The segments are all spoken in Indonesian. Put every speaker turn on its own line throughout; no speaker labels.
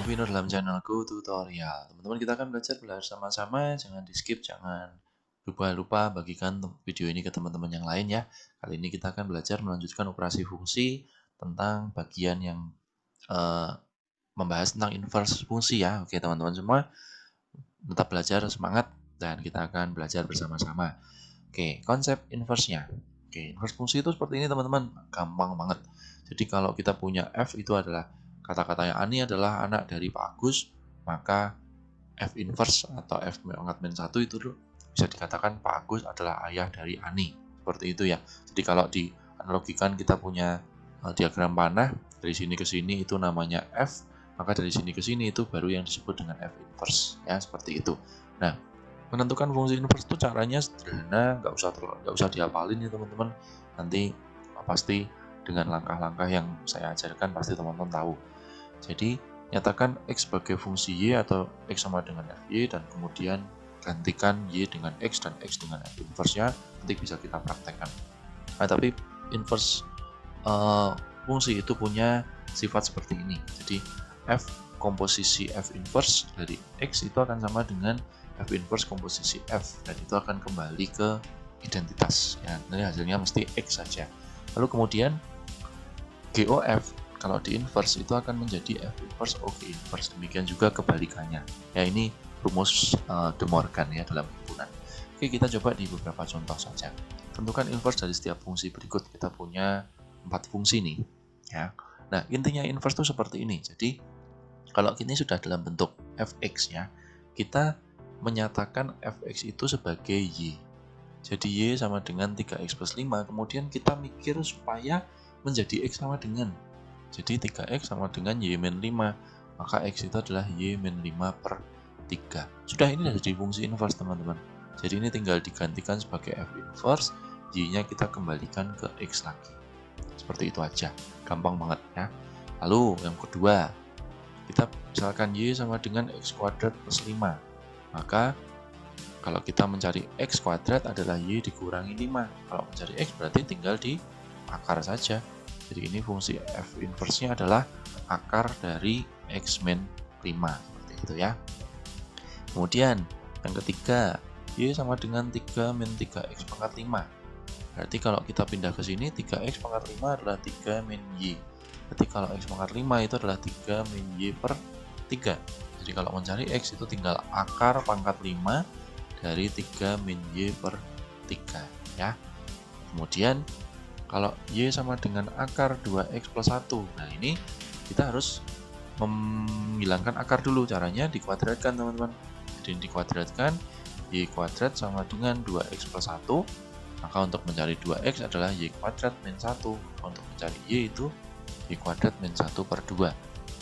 Vino dalam channelku tutorial. Teman-teman, kita akan belajar bersama-sama, jangan di skip, jangan lupa bagikan video ini ke teman-teman yang lain ya. Kali ini kita akan belajar melanjutkan operasi fungsi tentang bagian yang membahas tentang inverse fungsi ya. Oke teman-teman semua, tetap belajar, semangat, dan kita akan belajar bersama-sama. Oke, konsep inverse-nya. Oke, inverse fungsi itu seperti ini teman-teman, gampang banget. Jadi kalau kita punya F itu adalah kata-katanya Ani adalah anak dari Pak Agus, maka F inverse atau F pangkat min 1 itu bisa dikatakan Pak Agus adalah ayah dari Ani. Seperti itu ya. Jadi kalau dianalogikan kita punya diagram panah, dari sini ke sini itu namanya F, maka dari sini ke sini itu baru yang disebut dengan F inverse ya, seperti itu. Nah, menentukan fungsi inverse itu caranya sederhana, nggak usah dihafalin ya teman-teman. Nanti pasti dengan langkah-langkah yang saya ajarkan pasti teman-teman tahu. Jadi nyatakan X sebagai fungsi Y atau X sama dengan FY, dan kemudian gantikan Y dengan X dan X dengan F inverse-nya, nanti bisa kita praktekkan. Nah, tapi inverse fungsi itu punya sifat seperti ini. Jadi F komposisi F inverse dari X itu akan sama dengan F inverse komposisi F, dan itu akan kembali ke identitas ya. Nanti hasilnya mesti X saja. Lalu kemudian GOF kalau di inverse itu akan menjadi F inverse OG inverse, demikian juga kebalikannya ya. Ini rumus De Morgan ya dalam himpunan. Oke, kita coba di beberapa contoh saja. Tentukan inverse dari setiap fungsi berikut. Kita punya 4 fungsi nih ya. Nah, intinya inverse itu seperti ini. Jadi kalau ini sudah dalam bentuk fx ya, kita menyatakan fx itu sebagai y. Jadi y sama dengan 3x plus 5, kemudian kita mikir supaya menjadi x sama dengan. Jadi 3x sama dengan y min 5, maka x itu adalah y min 5 per 3. Sudah, ini sudah jadi fungsi inverse teman-teman. Jadi ini tinggal digantikan sebagai f inverse, y-nya kita kembalikan ke x lagi. Seperti itu aja, gampang banget ya. Lalu yang kedua, kita misalkan y sama dengan x kuadrat plus 5, maka kalau kita mencari x kuadrat adalah y dikurangi 5. Kalau mencari x berarti tinggal di akar saja. Jadi ini fungsi f inverse-nya adalah akar dari x min 5, seperti itu ya. Kemudian yang ketiga, y sama dengan 3 min 3x pangkat 5. Berarti kalau kita pindah ke sini, 3x pangkat 5 adalah 3 min y. Berarti kalau x pangkat 5 itu adalah 3 min y per 3. Jadi kalau mencari x itu tinggal akar pangkat 5 dari 3 min y per 3 ya. Kemudian kalau y sama dengan akar 2x plus 1. Nah, ini kita harus menghilangkan akar dulu. Caranya dikuadratkan teman-teman. Jadi dikuadratkan, y kuadrat sama dengan 2x plus 1. Maka untuk mencari 2x adalah y kuadrat min 1. Untuk mencari y itu y kuadrat min 1 per 2.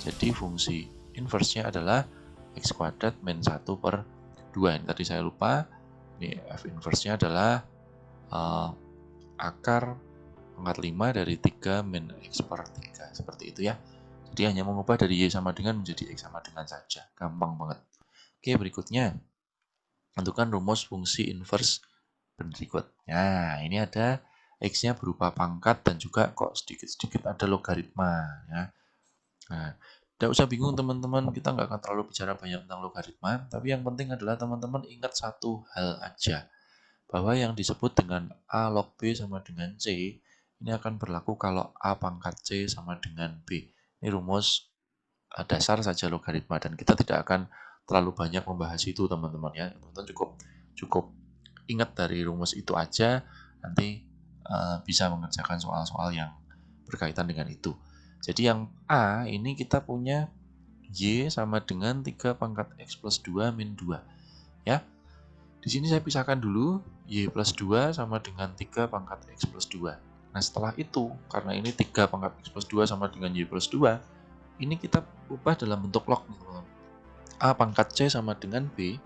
Jadi fungsi inverse-nya adalah x kuadrat min 1 per 2. Ini tadi saya lupa. Ini f inverse-nya adalah akar pangkat 5 dari 3 min x per 3. Seperti itu ya. Jadi hanya mengubah dari y sama dengan menjadi x sama dengan saja. Gampang banget. Oke, berikutnya tentukan rumus fungsi inverse berikut. Nah, ini ada x-nya berupa pangkat dan juga kok sedikit-sedikit ada logaritma ya. Nah, tidak usah bingung teman-teman, kita nggak akan terlalu bicara banyak tentang logaritma, tapi yang penting adalah teman-teman ingat satu hal aja, bahwa yang disebut dengan A log B sama dengan C, ini akan berlaku kalau A pangkat C sama dengan B. Ini rumus dasar saja logaritma, dan kita tidak akan terlalu banyak membahas itu teman-teman ya. Teman-teman cukup ingat dari rumus itu aja, nanti bisa mengerjakan soal-soal yang berkaitan dengan itu. Jadi yang A ini kita punya y sama dengan 3 pangkat x plus 2 min 2 ya. Di sini saya pisahkan dulu, y plus 2 sama dengan 3 pangkat x plus 2. Nah, setelah itu karena ini 3 pangkat x plus 2 sama dengan y plus 2, ini kita ubah dalam bentuk log nih teman-teman. A pangkat c sama dengan b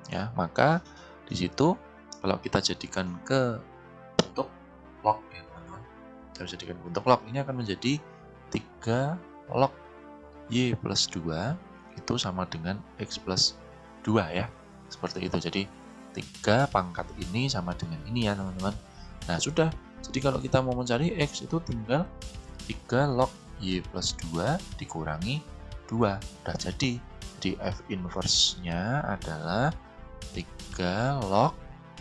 ya, maka di situ kalau kita jadikan ke bentuk log ya teman-teman, kita jadikan bentuk log, ini akan menjadi 3 log y plus 2 itu sama dengan x plus 2 ya, seperti itu. Jadi 3 pangkat ini sama dengan ini ya teman-teman. Nah, sudah. Jadi kalau kita mau mencari x itu tinggal 3 log y plus 2 dikurangi 2. 2. Udah jadi F inverse-nya adalah 3 log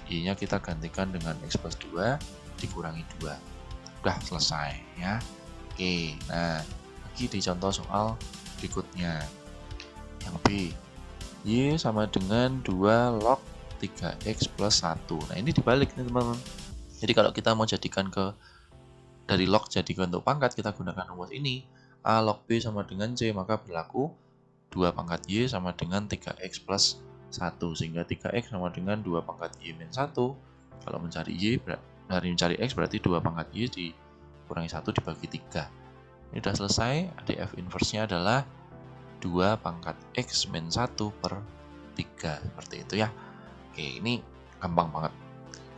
Y-nya kita gantikan dengan X plus 2 dikurangi 2. Udah selesai ya. Oke, nah lagi di contoh soal berikutnya. Yang B, Y sama dengan 2 log 3X plus 1. Nah ini dibalik nih teman-teman. Jadi kalau kita mau jadikan dari log jadi ke bentuk pangkat, kita gunakan rumus ini. A log B sama dengan C, maka berlaku 2 pangkat Y sama dengan 3X plus 1. Sehingga 3X sama dengan 2 pangkat Y min 1. Kalau mencari Y, dari mencari X berarti 2 pangkat Y dikurangi 1 dibagi 3. Ini sudah selesai. F inverse-nya adalah 2 pangkat X min 1 per 3. Seperti itu ya. Oke, ini gampang banget.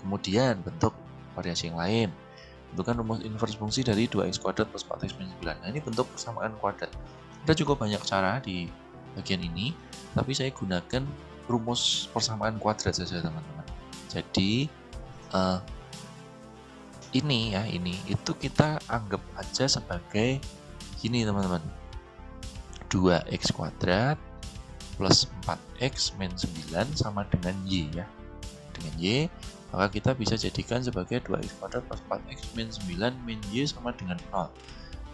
Kemudian bentuk variasi yang lain. Bentukan rumus inverse fungsi dari 2x kuadrat plus 4x min 9. Nah ini bentuk persamaan kuadrat. Ada cukup banyak cara di bagian ini, tapi saya gunakan rumus persamaan kuadrat saja teman-teman. Jadi ini itu kita anggap aja sebagai gini teman-teman, 2x kuadrat plus 4x min 9 sama dengan Y ya. Dengan Y, maka kita bisa jadikan sebagai 2x kuadrat plus 4x min 9 min Y sama dengan 0.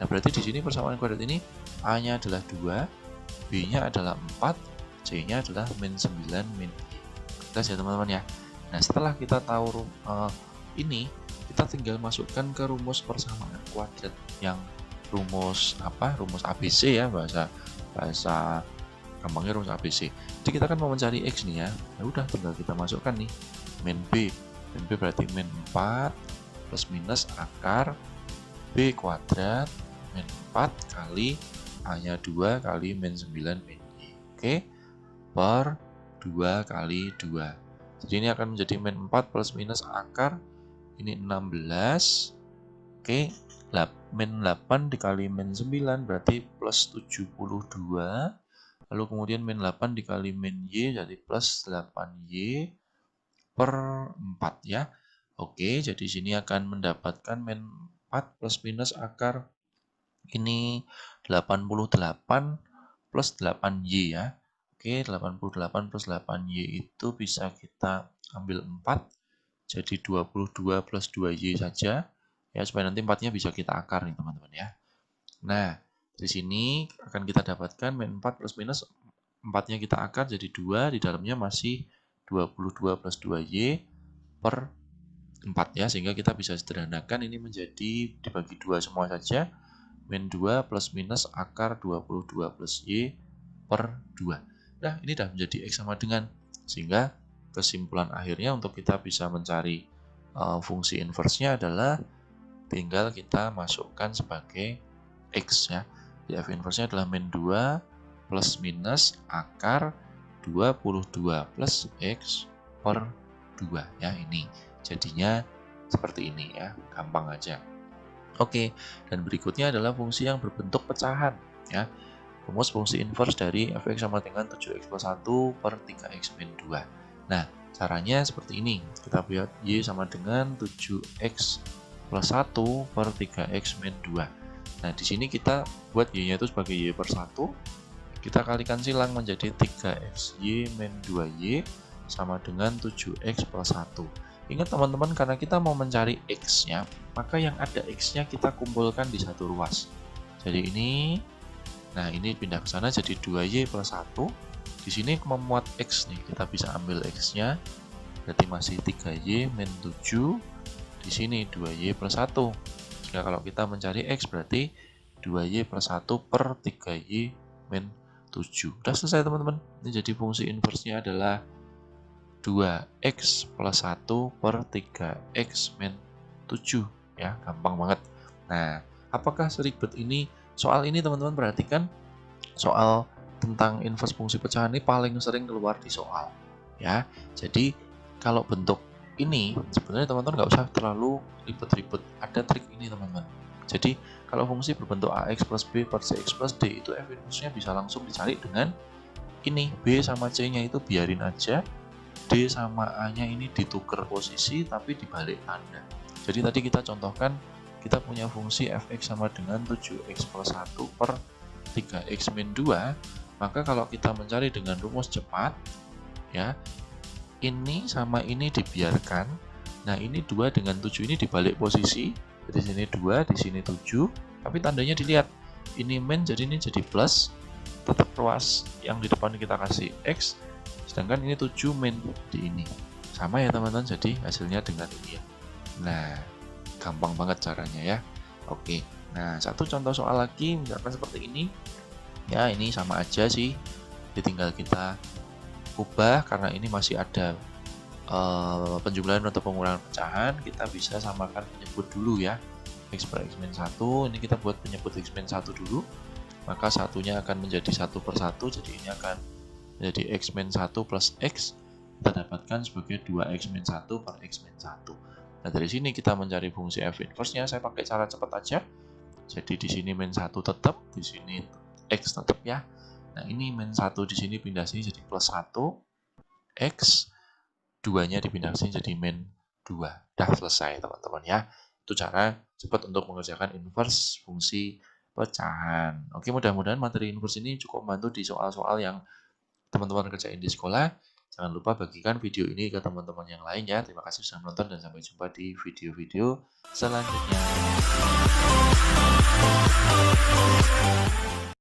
Nah berarti di sini persamaan kuadrat ini A-nya adalah 2, B-nya adalah 4, C-nya adalah min 9 min Y. Jelas ya teman-teman ya. Nah setelah kita tahu ini, kita tinggal masukkan ke rumus persamaan kuadrat yang rumus ABC ya, bahasa gampangnya rumus ABC. Jadi kita kan mau mencari X nih ya. Ya udah tinggal kita masukkan nih min B. Min B berarti min 4 plus minus akar B kuadrat min 4 kali A-nya 2 kali min 9 min Y. Oke. Per 2 kali 2. Jadi ini akan menjadi min 4 plus minus akar ini 16. Oke. Min 8 dikali min 9 berarti plus 72. Lalu kemudian min 8 dikali min Y jadi plus 8Y per 4 ya. Oke, jadi sini akan mendapatkan min 4 plus minus akar ini 88 plus 8Y ya. Oke, 88 plus 8Y itu bisa kita ambil 4. Jadi 22 plus 2Y saja. Ya, supaya nanti 4-nya bisa kita akar nih teman-teman ya. Nah, di sini akan kita dapatkan min 4 plus minus 4-nya kita akar jadi 2, di dalamnya masih 22 plus 2Y per 4 ya, sehingga kita bisa sederhanakan ini menjadi dibagi 2 semua saja, min 2 plus minus akar 22 plus Y per 2. Nah, ini sudah menjadi X sama dengan, sehingga kesimpulan akhirnya untuk kita bisa mencari fungsi inverse-nya adalah tinggal kita masukkan sebagai X ya. Di F inverse-nya adalah min 2 plus minus akar 22 plus X per 2 ya. Ini jadinya seperti ini ya, gampang aja. Oke, dan berikutnya adalah fungsi yang berbentuk pecahan ya. Rumus fungsi inverse dari fx sama dengan 7x plus 1 per 3x min 2. Nah, caranya seperti ini. Kita buat y sama dengan 7x plus 1 per 3x min 2. Nah, di sini kita buat y-nya itu sebagai y per 1. Kita kalikan silang menjadi 3xy min 2y sama dengan 7x plus 1. Ingat teman-teman, karena kita mau mencari x-nya, maka yang ada x-nya kita kumpulkan di satu ruas. Jadi ini, nah ini pindah ke sana jadi 2y plus 1. Di sini memuat x nih, kita bisa ambil x-nya, berarti masih 3y min 7. Di sini 2y plus 1. Jika kalau kita mencari x berarti 2y plus 1 per 3y min 7. Udah selesai teman-teman. Ini jadi fungsi inverse-nya adalah 2x plus 1 per 3x min 7. Ya, gampang banget. Nah, apakah seribet ini? Soal ini teman-teman perhatikan, soal tentang inverse fungsi pecahan ini paling sering keluar di soal. Ya, jadi kalau bentuk ini sebenarnya teman-teman nggak usah terlalu ribet-ribet. Ada trik ini teman-teman. Jadi kalau fungsi berbentuk ax plus b per cx plus d itu f inverse-nya bisa langsung dicari dengan ini. B sama c-nya itu biarin aja, d sama a-nya ini ditukar posisi tapi dibalik tanda. Jadi tadi kita contohkan kita punya fungsi fx sama dengan 7x plus 1 per 3x min 2, maka kalau kita mencari dengan rumus cepat, ya, ini sama ini dibiarkan. Nah, ini 2 dengan 7 ini dibalik posisi. Di sini 2, di sini 7. Tapi tandanya dilihat. Ini min, jadi ini jadi plus. Tetap ruas yang di depan kita kasih x. Sedangkan ini 7 min di ini. Sama ya teman-teman, jadi hasilnya dengan ini ya. Nah, gampang banget caranya ya. Oke. Nah, satu contoh soal lagi misalkan seperti ini. Ya, ini sama aja sih. Tinggal kita ubah karena ini masih ada penjumlahan atau pengurangan pecahan. Kita bisa samakan penyebut dulu ya. X per X min 1. Ini kita buat penyebut X min 1 dulu. Maka satunya akan menjadi 1 per 1. Jadi ini akan menjadi X min 1 plus X. Kita dapatkan sebagai 2X min 1 per X min 1. Nah, dari sini kita mencari fungsi f inverse-nya. Saya pakai cara cepat aja. Jadi di sini min 1 tetap, di sini X tetap ya. Nah, ini min 1 di sini pindah sini jadi plus 1, X, 2-nya dipindah sini jadi min 2. Dah selesai teman-teman ya. Itu cara cepat untuk mengerjakan inverse fungsi pecahan. Oke, mudah-mudahan materi inverse ini cukup membantu di soal-soal yang teman-teman kerjain di sekolah. Jangan lupa bagikan video ini ke teman-teman yang lain ya. Terima kasih sudah menonton dan sampai jumpa di video-video selanjutnya.